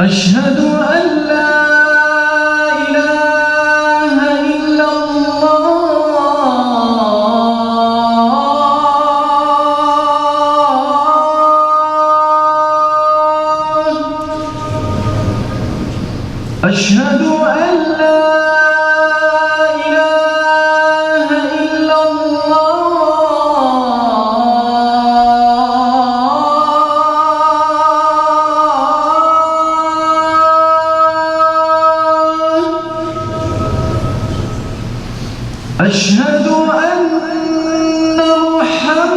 أشهد أن لا إله إلا الله. أشهد أن لا إله إلا أشهد أن محمدًا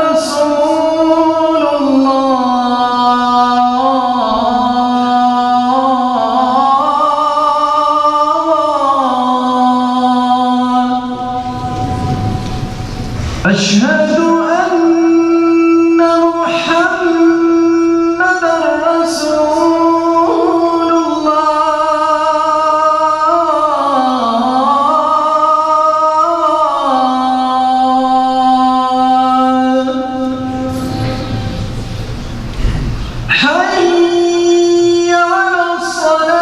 رسول الله. أشهد أن محمدًا رسول حي على الصلاة.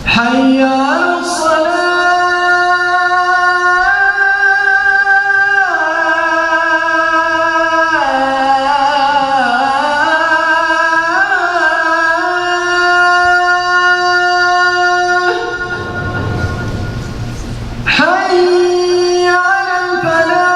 حي على حي على الفلاح.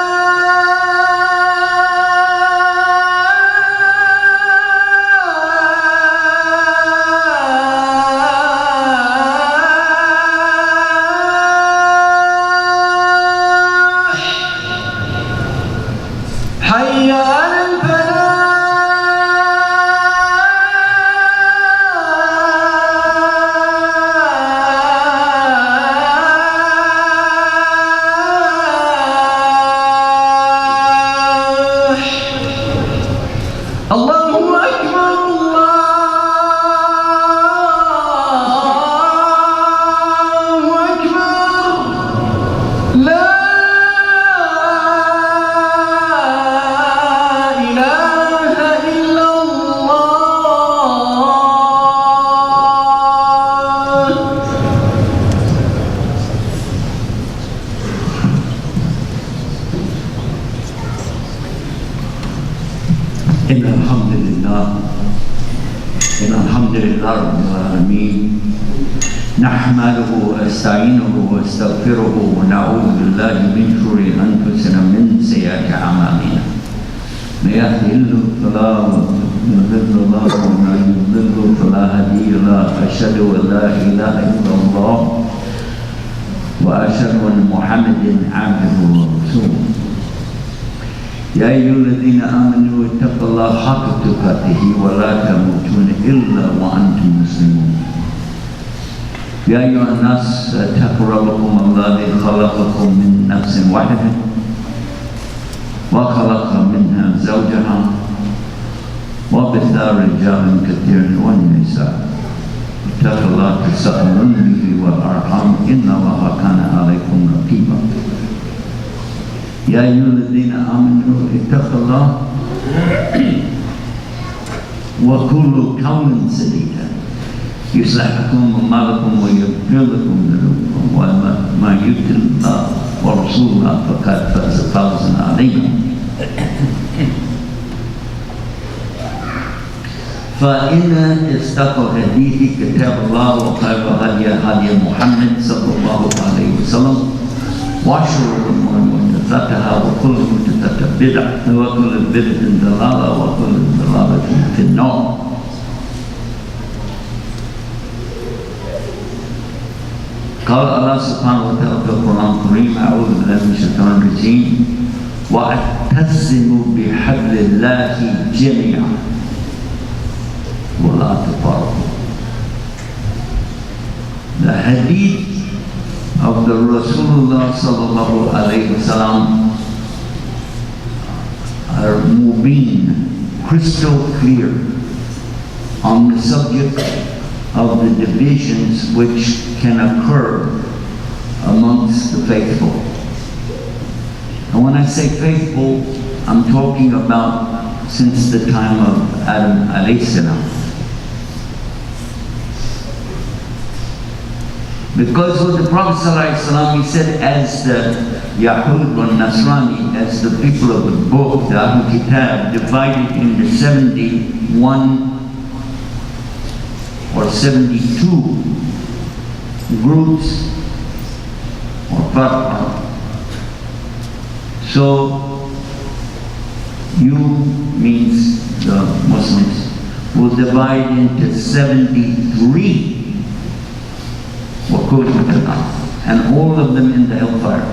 حي على الله أكبر الله أكبر. لا إله إلا الله. إن الحمد لله رب العالمين نحمده ونستعينه ونستغفره ونعوذ بالله من شرور أنفسنا ومن سيئات أعمالنا. من يهده الله فلا مضل له ومن يضلل فلا هادي له. أشهد أن لا إله إلا الله وأشهد أن محمدا عبده ورسوله. يا أيها الذين آمنوا اتقوا الله حق تقاته ولا تموتون إلا وأنتم مسلمون. يا أيها الناس اتقوا ربكم الذي خلقكم من نفس واحدة وخلق منها زوجها وبث رجالا كثيرا ونساء. اتقوا الله تساءلون به والأرحام إن الله كان عليكم رقيبا. يا أيها الذين آمنوا اتقوا الله وقولوا قولا سديدا يصلح لكم أعمالكم ويغفر لكم ذنوبكم وما يطع الله ورسوله فقد فاز فوزا عظيما. فإن أصدق الحديث كتاب الله وخير الهدي هدي محمد صلى الله عليه وسلم وشر الأمور محدثاتها وكل محدثة بدعة وكل بدعة ضلالة وكل ضلالة في النار. قال الله سبحانه وتعالى في القرآن الكريم: أعوذ بالله من الشيطان الرجيم وَاعْتَصِمُوا بِحَبْلِ اللَّهِ جَمِيعًا وَلَا تَفَرَّقُوا. The hadith of the Rasulullah sallallahu alayhi wa sallam are mubin, crystal clear on the subject of the divisions which can occur amongst the faithful. And when I say faithful, I'm talking about since the time of Adam alayhi salam. Because with the Prophet ﷺ, he said, as the Yahud or Nasrani, as the people of the book, the Ahlul Kitab, divided into 71 or 72 groups or farqa. So you means the Muslims will divide into 73, and all of them in the hellfire,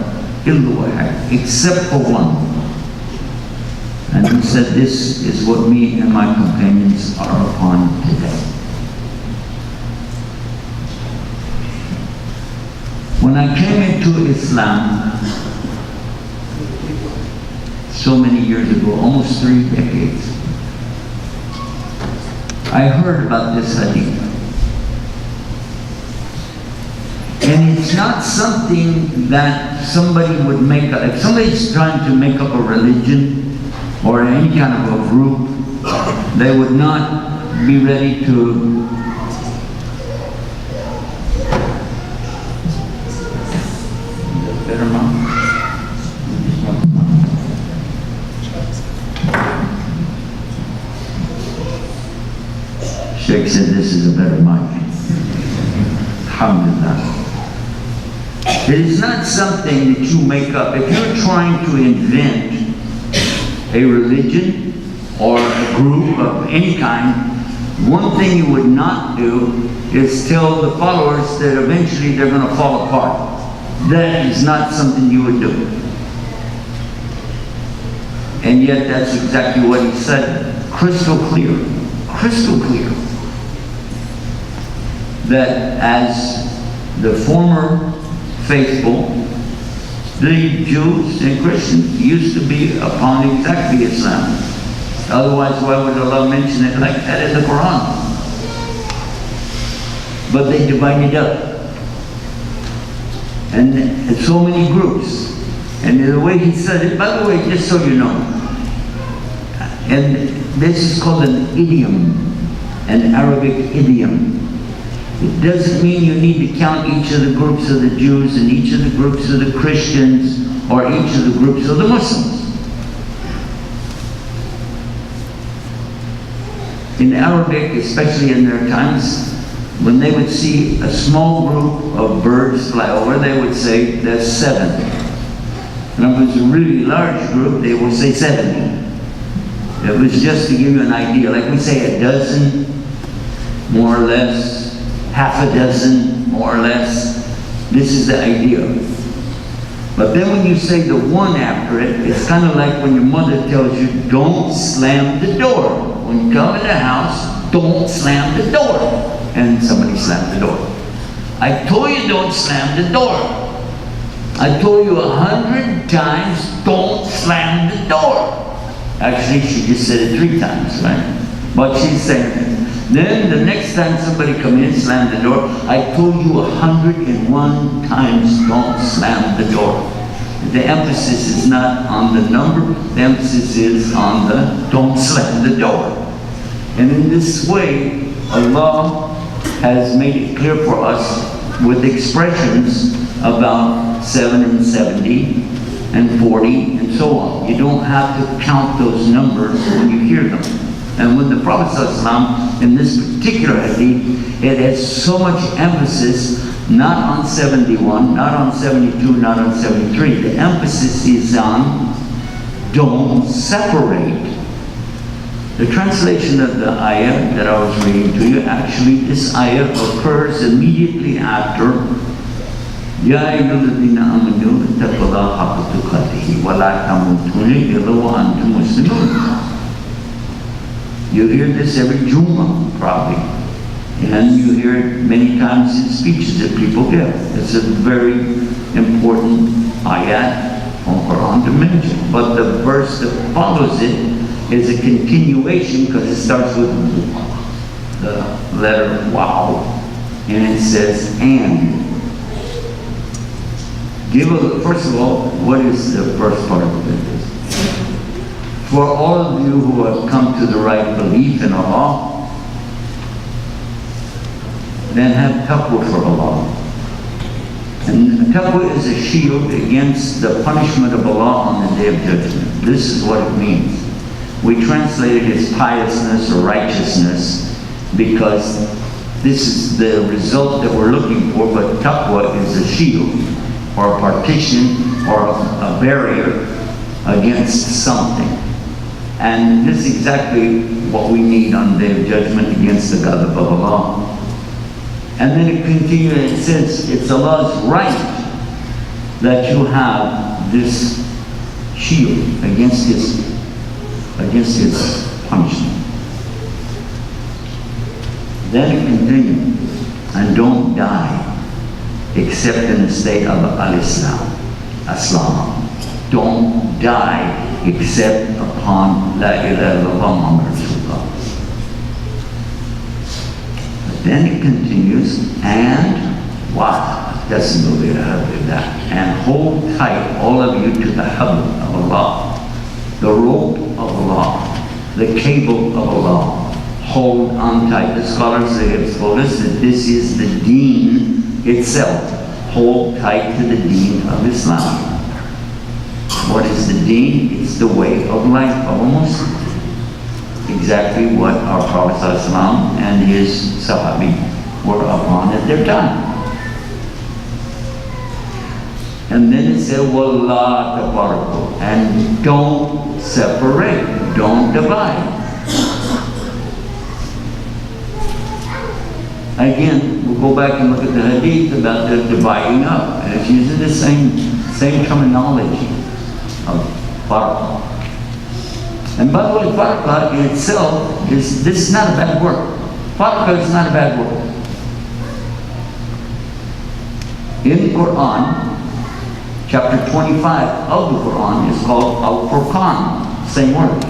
except for one. And he said, this is what me and my companions are upon today. When I came into Islam so many years ago, almost 3 decades, I heard about this hadith. And it's not something that somebody would make up. If somebody's trying to make up a religion or any kind of a group, they would not be ready to Sheikh said this is a better mic. Alhamdulillah. It is not something that you make up. If you're trying to invent a religion or a group of any kind, one thing you would not do is tell the followers that eventually they're going to fall apart. That is not something you would do. And yet that's exactly what he said. Crystal clear. Crystal clear. That as the former faithful, the Jews and Christians used to be upon exactly Islam. Otherwise, why would Allah mention it like that in the Quran? But they divided up. And so many groups. And the way he said it, by the way, just so you know, and this is called an idiom, an Arabic idiom. It doesn't mean you need to count each of the groups of the Jews and each of the groups of the Christians or each of the groups of the Muslims. In Arabic, especially in their times, when they would see a small group of birds fly over, they would say there's 7. And if it was a really large group, they would say 70. It was just to give you an idea. Like we say a dozen, more or less, half a dozen, more or less. This is the idea. But then when you say the one after it, it's kind of like when your mother tells you, don't slam the door. When you come in the house, don't slam the door. And somebody slammed the door. I told you don't slam the door. I told you 100 times, don't slam the door. Actually, she just said it 3 times, right? But she's saying it. Then the next time somebody come in, slam the door, I told you 101 times, don't slam the door. The emphasis is not on the number, the emphasis is on the don't slam the door. And in this way, Allah has made it clear for us with expressions about 7 and 70 and 40 and so on. You don't have to count those numbers when you hear them. And when the Prophet ﷺ, in this particular hadith, it has so much emphasis, not on 71, not on 72, not on 73. The emphasis is on don't separate. The translation of the ayah that I was reading to you, actually this ayah occurs immediately after يا أيها الذين آمنوا اتقوا الله حق تقاته ولا تموتن إلا وأنتم مسلمون. You hear this every Jum'ah, probably. And you hear it many times in speeches that people give. It's a very important ayat from Quran to mention. But the verse that follows it is a continuation because it starts with the letter wow. And it says, and. First of all, what is the first part of it? For all of you who have come to the right belief in Allah, then have taqwa for Allah. And taqwa is a shield against the punishment of Allah on the Day of Judgment. This is what it means. We translate it as piousness or righteousness because this is the result that we're looking for, but taqwa is a shield or a partition or a barrier against something. And this is exactly what we need on the Day of Judgment against the ghadab of Allah. And then it continues, it says, it's Allah's right that you have this shield against His punishment. Then it continues, and don't die except in the state of al-Islam. Don't die except upon La ilaha illallah Muhammad Rasulullah. Then it continues, and what? And hold tight, all of you, to the habl of Allah, the rope of Allah, the cable of Allah. Hold on tight. The scholars have told us that this is the deen itself. Hold tight to the deen of Islam. What is the deen? It's the way of life of a Muslim. Exactly what our Prophet ﷺ and his Sahabi were upon at their time. And then it said, Wallah tabaraka, and don't separate, don't divide. Again, we'll go back and look at the hadith about the dividing up, and it's using the same terminology of farqa. And by the way, farqa in itself this is not a bad word. Farqa is not a bad word. In Quran, chapter 25 of the Quran is called Al-Furqan, same word.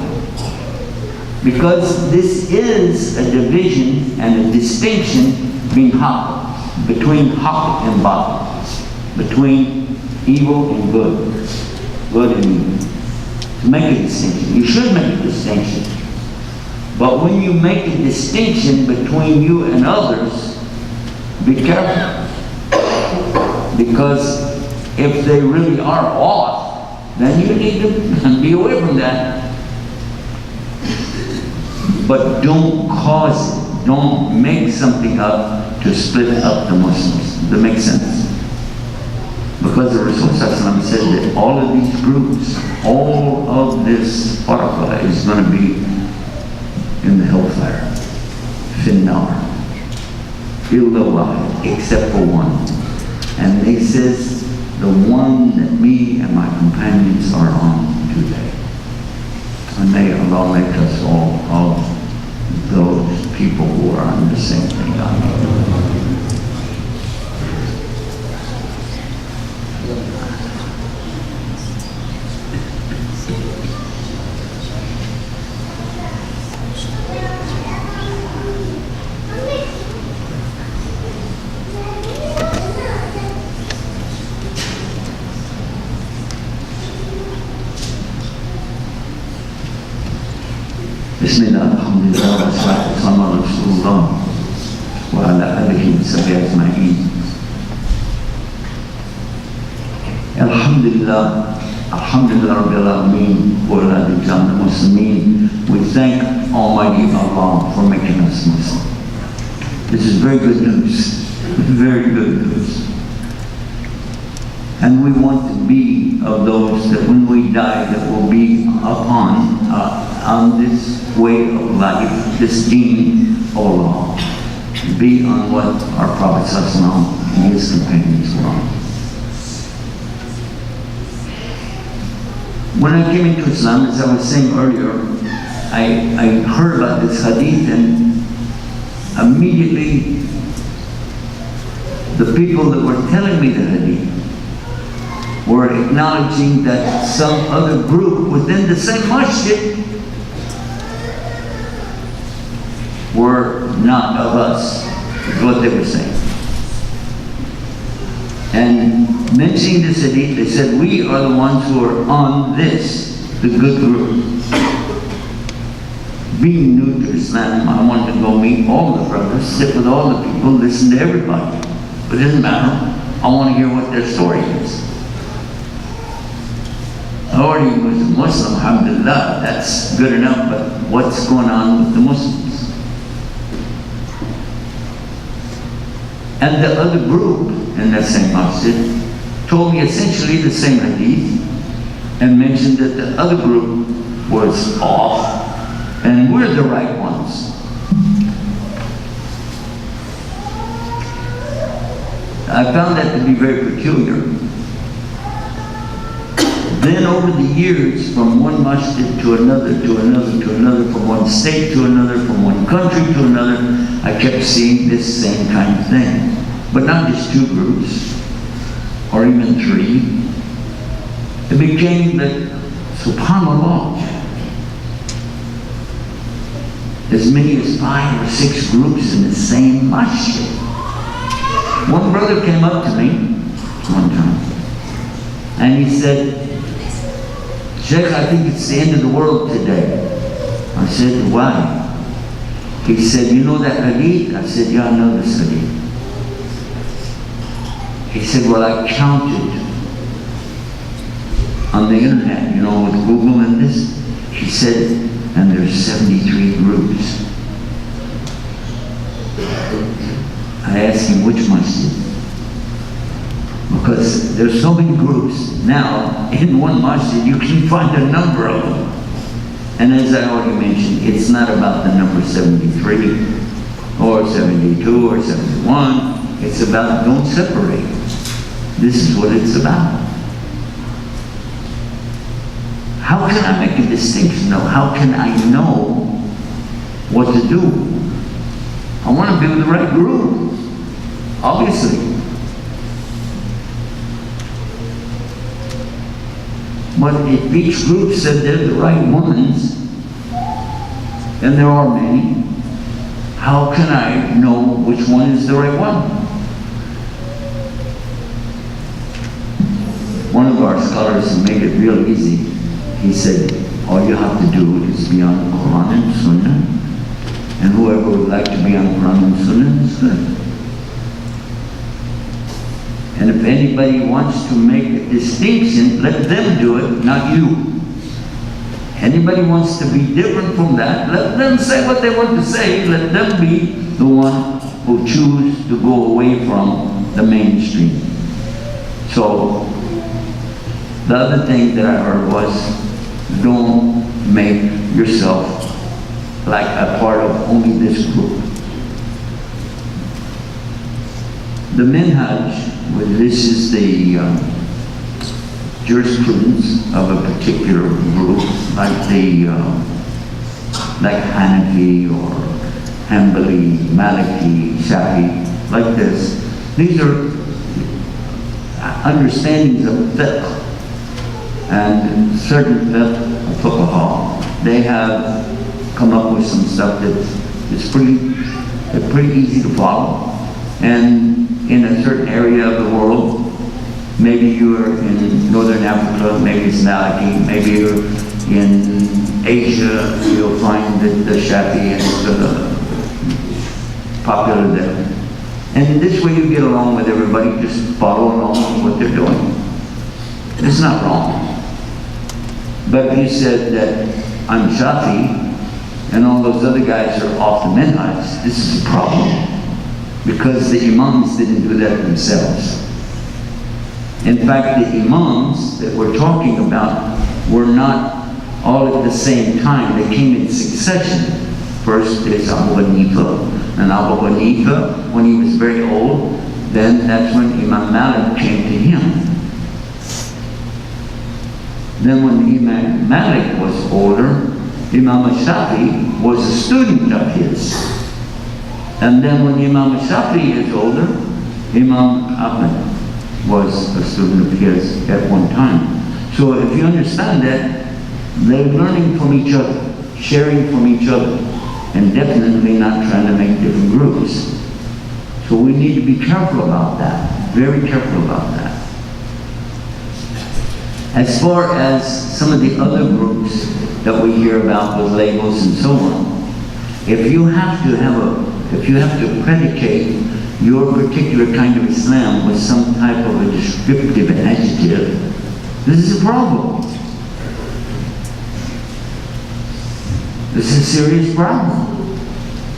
Because this is a division and a distinction between haqq and batil, between evil and good and evil. To make a distinction. You should make a distinction. But when you make a distinction between you and others, be careful. Because if they really are off, then you need to be away from that. But don't cause it. Don't make something up to split up the Muslims. Does that make sense? Because the Rasul ﷺ said that all of these groups, all of this farqa is going to be in the hellfire. Finnar. Illa wahid, except for one. And he says, the one that me and my companions are on today. And may Allah make us all those people who are on the same thing. Bismillah, alhamdulillah, wa salatu wassalamu ala Rasulullah wa ala alihi wa sahbihi ajma'in. Alhamdulillah, alhamdulillah rabbil alameen, wa ala al muslimin. We thank Almighty Allah for making us Muslim. This is very good news, very good news. And we want to be of those that when we die that will be upon on this way of life, this deen of Allah, be on what our Prophet ﷺ and his companions were on. When I came into Islam, as I was saying earlier, I heard about this hadith, and immediately the people that were telling me the hadith were acknowledging that some other group within the same masjid were not of us, is what they were saying. And mentioning this hadith, they said, we are the ones who are on this, the good group. Being new to Islam, I wanted to go meet all the brothers, sit with all the people, listen to everybody. But it doesn't matter. I want to hear what their story is. I already was a Muslim, alhamdulillah, that's good enough, but what's going on with the Muslims? And the other group in that same masjid told me essentially the same hadith and mentioned that the other group was off and we're the right ones. I found that to be very peculiar. Then over the years, from one masjid to another, to another, to another, from one state to another, from one country to another, I kept seeing this same kind of thing. But not just two groups, or even three. It became that, subhanAllah, as many as 5 or 6 groups in the same masjid. One brother came up to me one time, and he said, Sheikh, I think it's the end of the world today. I said, why? He said, you know that hadith? I said, yeah, I know this hadith. He said, well, I counted on the internet, you know, with Google and this. He said, and there's 73 groups. I asked him, which masjid? Because there's so many groups now in one masjid, you can find a number of them. And as I already mentioned, it's not about the number 73 or 72 or 71. It's about don't separate. This is what it's about. How can I make a distinction though? How can I know what to do? I want to be with the right group, obviously. But if each group said they're the right ones, and there are many, how can I know which one is the right one? One of our scholars made it real easy. He said, all you have to do is be on Quran and Sunnah, and whoever would like to be on Quran and Sunnah is good. And if anybody wants to make a distinction, let them do it, not you. Anybody wants to be different from that, let them say what they want to say. Let them be the one who choose to go away from the mainstream. So, the other thing that I heard was, don't make yourself like a part of only this group. The minhaj, this is the jurisprudence of a particular group, like Hanafi or Hanbali, Maliki, Shafi, like this. These are understandings of fiqh, and certain fuqaha, they have come up with some stuff that's pretty easy to follow. And in a certain area of the world, maybe you are in Northern Africa, maybe it's Maliki, maybe you're in Asia, you'll find that the Shafi is popular there. And in this way you get along with everybody, just follow along with what they're doing. It's not wrong. But if you said that I'm Shafi, and all those other guys are off the minhaj, this is a problem. Because the imams didn't do that themselves. In fact, the imams that we're talking about were not all at the same time. They came in succession. First there's Abu Hanifa, and Abu Hanifa, when he was very old, then that's when Imam Malik came to him. Then when Imam Malik was older, Imam Shafi was a student of his. And then when Imam Shafi is older, Imam Ahmed was a student of his at one time. So if you understand that, they're learning from each other, sharing from each other, and definitely not trying to make different groups. So we need to be careful about that, very careful about that. As far as some of the other groups that we hear about with labels and so on, if you have to predicate your particular kind of Islam with some type of a descriptive adjective, this is a problem. This is a serious problem.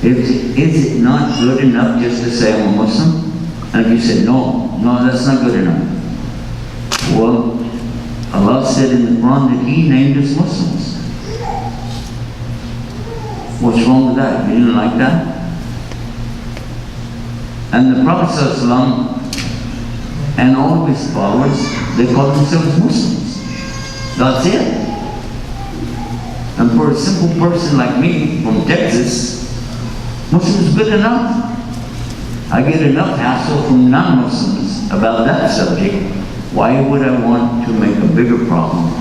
Is it not good enough just to say I'm a Muslim? And if you said no, that's not good enough. Well, Allah said in the Quran that He named us Muslims. What's wrong with that? You didn't like that? And the Prophet ﷺ and all of his followers, they call themselves Muslims. That's it. And for a simple person like me from Texas, Muslim is good enough. I get enough hassle from non-Muslims about that subject. Why would I want to make a bigger problem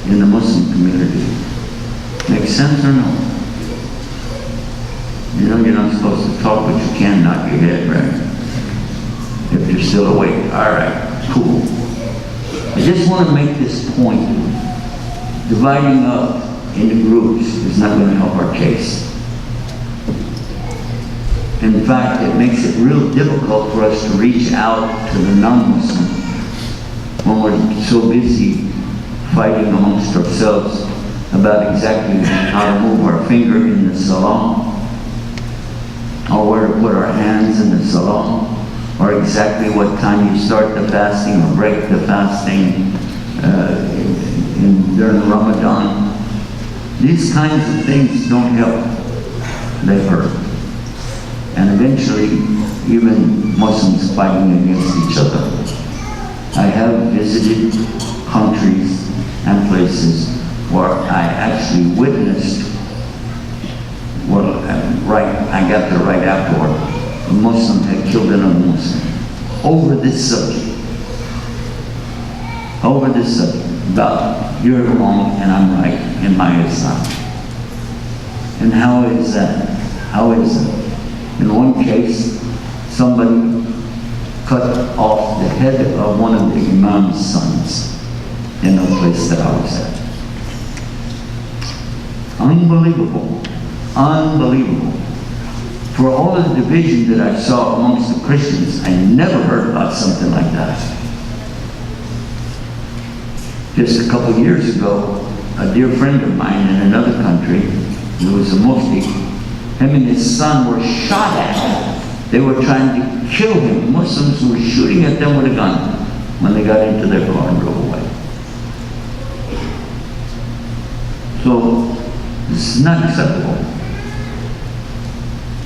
in the Muslim community? Make sense or no? You know you're not supposed to talk, but you can knock your head, right? If you're still awake. All right, cool. I just want to make this point. Dividing up into groups is not going to help our case. In fact, it makes it real difficult for us to reach out to the non-Muslim when we're so busy fighting amongst ourselves about exactly how to move our finger in the salah, or where to put our hands in the salah, or exactly what time you start the fasting or break the fasting during Ramadan. These kinds of things don't help. They hurt. And eventually, even Muslims fighting against each other. I have visited countries and places where I actually witnessed, I got there right afterward, a Muslim had killed another Muslim over this subject. Over this subject, about you're wrong and I'm right in my Islam. And how is that? How is it? In one case, somebody cut off the head of one of the Imam's sons in a place that I was at. Unbelievable. Unbelievable. For all of the division that I saw amongst the Christians, I never heard about something like that. Just a couple years ago, a dear friend of mine in another country, who was a Mufti, him and his son were shot at. They were trying to kill him. Muslims were shooting at them with a gun when they got into their car and drove away. So, this is not acceptable.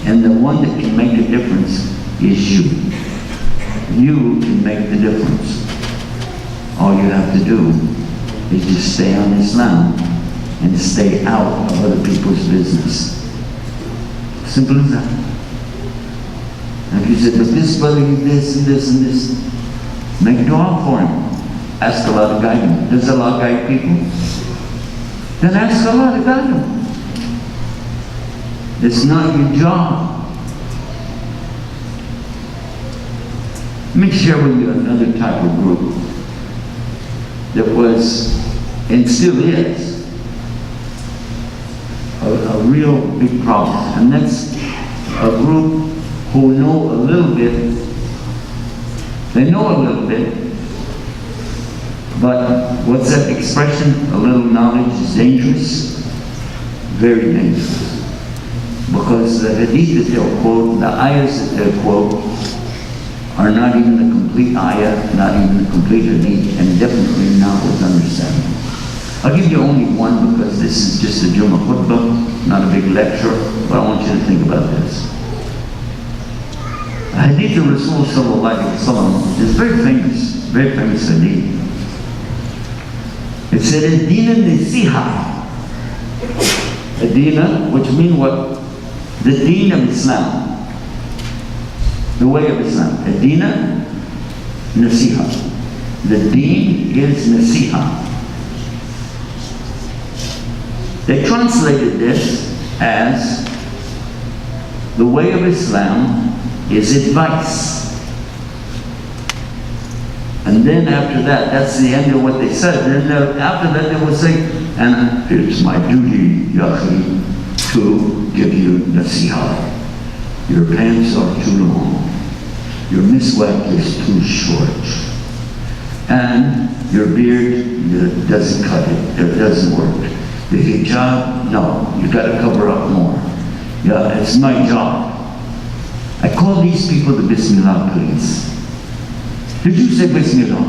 And the one that can make a difference is you. You can make the difference. All you have to do is just stay on Islam and stay out of other people's business. Simple as that. And if you said, but this brother, this and this and this, make dua for him. Ask Allah to guide him. Does Allah guide people? Then ask Allah to guide him. It's not your job. Let me share with you another type of group that was, and still is, a real big problem. And that's a group who know a little bit. They know a little bit, but what's that expression? A little knowledge is dangerous. Very dangerous. Because the hadith that they'll quote, the ayahs that they'll quote, are not even the complete ayah, not even the complete hadith, and definitely not with understanding. I'll give you only one because this is just a Jum'ah Kutbah, not a big lecture, but I want you to think about this. A hadith of Rasul sallallahu alayhi wa sallam is very famous hadith. It said, Ad-Din al-Nasiha. Ad-Din, which means what? The Deen of Islam. The way of Islam. Ad-Din Nasiha. The Deen is Nasiha. They translated this as the way of Islam is advice. And then after that, that's the end of what they said. And then after that they will say, and it's my duty, Yahi, to give you nasiha. Your pants are too long. Your miswak is too short. And your beard doesn't cut it. It doesn't work. The hijab, no, you got to cover up more. Yeah, it's my job. I call these people the Bismillah police. Did you say Bismillah?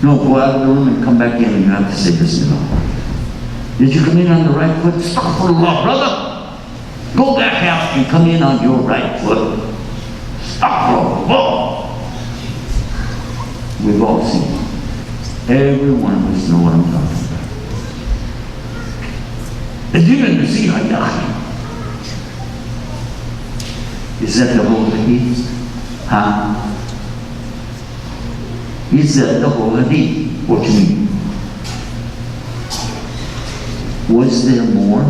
No, go out of the room and come back in and you have to say Bismillah. Did you come in on the right foot? Astaghfirullah, brother. Go back out and come in on your right foot. Astaghfirullah. We've all seen it. Every one of us know what I'm talking about. Ad-Din Nasiha, Yahi. Is that the whole hadith? Huh? Is that the whole hadith? What do you mean? Was there more?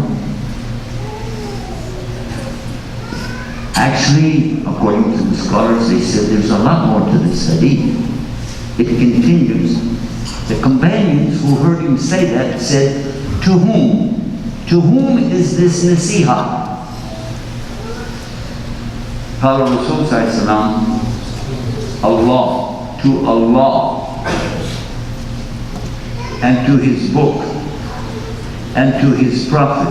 Actually, according to the scholars, they said there's a lot more to this hadith. It continues. The companions who heard him say that said, to whom? To whom is this nasiha? Qala Rasul sallallahu alaihi wasallam, Allah, to Allah, and to His book, and to His prophet,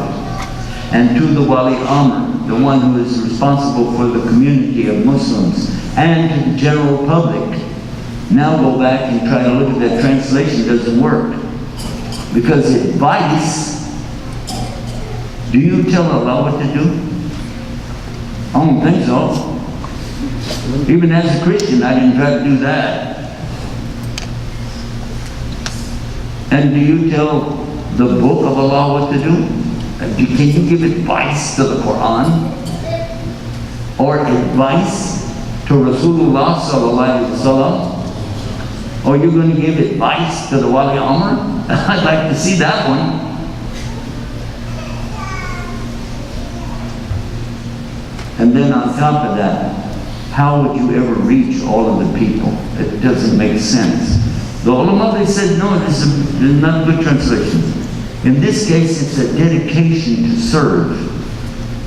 and to the Wali Amr, the one who is responsible for the community of Muslims, and to the general public. Now go back and try to look at that translation, it doesn't work. Because advice, do you tell Allah what to do? I don't think so. Even as a Christian, I didn't try to do that. And do you tell the book of Allah what to do? Can you give advice to the Quran? Or advice to Rasulullah sallallahu alaihi wasallam? Or you're going to give advice to the Wali Amr? I'd like to see that one. And then on top of that, how would you ever reach all of the people? It doesn't make sense. The ulama, they said, no, this is not a good translation. In this case, it's a dedication to serve.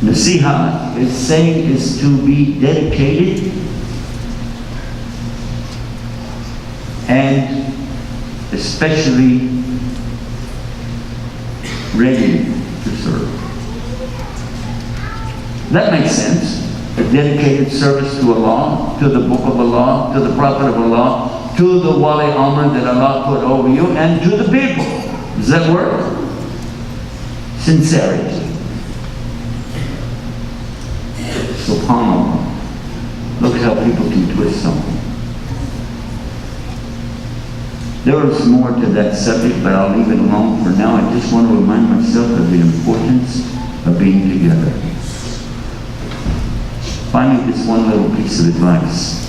Nasiha is saying is to be dedicated and especially ready to serve. That makes sense. A dedicated service to Allah, to the Book of Allah, to the Prophet of Allah, to the Wali Amr that Allah put over you, and to the people. Does that work? Sincerity. SubhanAllah. Look how people can twist something. There is more to that subject, but I'll leave it alone for now. I just want to remind myself of the importance of being together. Finally, this one little piece of advice.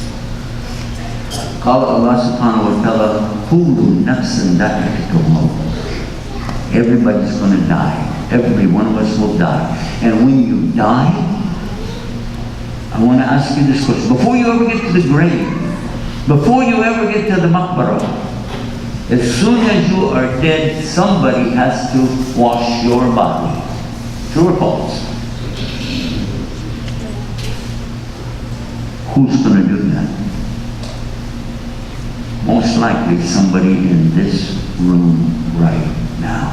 Qala Allah subhanahu wa ta'ala, Kullu nafsin dha'iqatul maut. Everybody's going to die. Every one of us will die. And when you die, I want to ask you this question. Before you ever get to the grave, before you ever get to the maqbarah, as soon as you are dead, somebody has to wash your body. True or false? Who's going to do that? Most likely somebody in this room right now.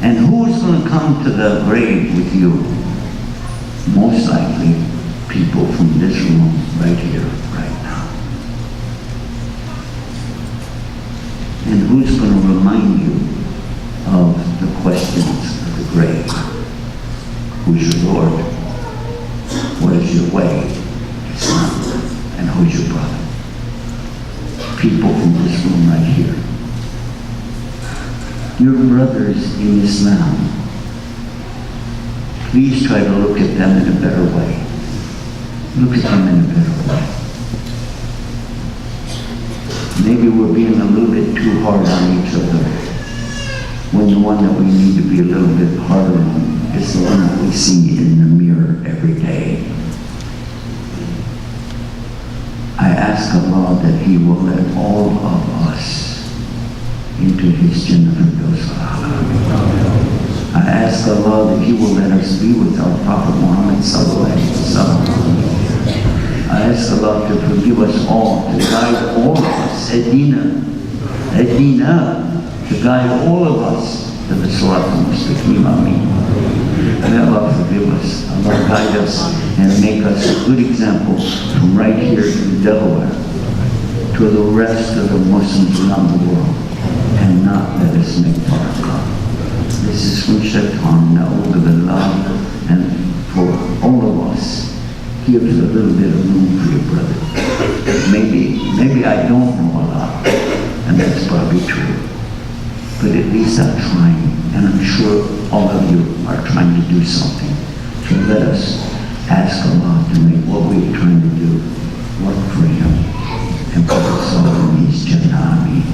And who's going to come to the grave with you? Most likely people from this room right here, right now. And who's going to remind you of the questions of the grave? Who's your Lord? What is your way? And who's your brother? People from this room right here. brothers in Islam, please try to look at them in a better way. Look at them in a better way. Maybe we're being a little bit too hard on each other, when the one that we need to be a little bit harder on is the one that we see in the mirror every day. I ask Allah that He will let all of us into His Jannah Firdaus. I ask Allah that He will let us be with our Prophet Muhammad sallallahu alaihi wasallam. I ask Allah to forgive us all, to guide all of us, Adina, to guide all of us to the Salat al-Mustaqim. Ameen. May Allah forgive us, Allah guide us, and make us a good example from right here in Delaware to the rest of the Muslims around the world, and not let us make barakah. This is from Shaitan, na'udhu billah, and for all of us, give us a little bit of room for your brother. Maybe I don't know a lot, and that's probably true. But at least I'm trying, and I'm sure all of you are trying to do something. So let us ask Allah to make what we're trying to do work for Him, and put us all in His Jannah. Ameen.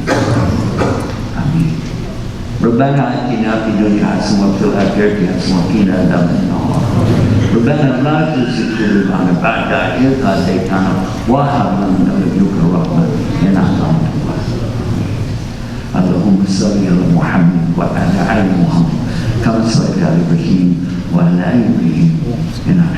Ameen. ربنا آتنا في الدنيا حسنة وفي الآخرة حسنة وقنا عذاب النار. ربنا لا تزغ قلوبنا بعد إذ هديتنا وهب لنا من لدنك رحمة إنك أنت الوهاب. اللهم صل على محمد وعلى آل محمد كما صليت على إبراهيم وعلى آل إبراهيم إنك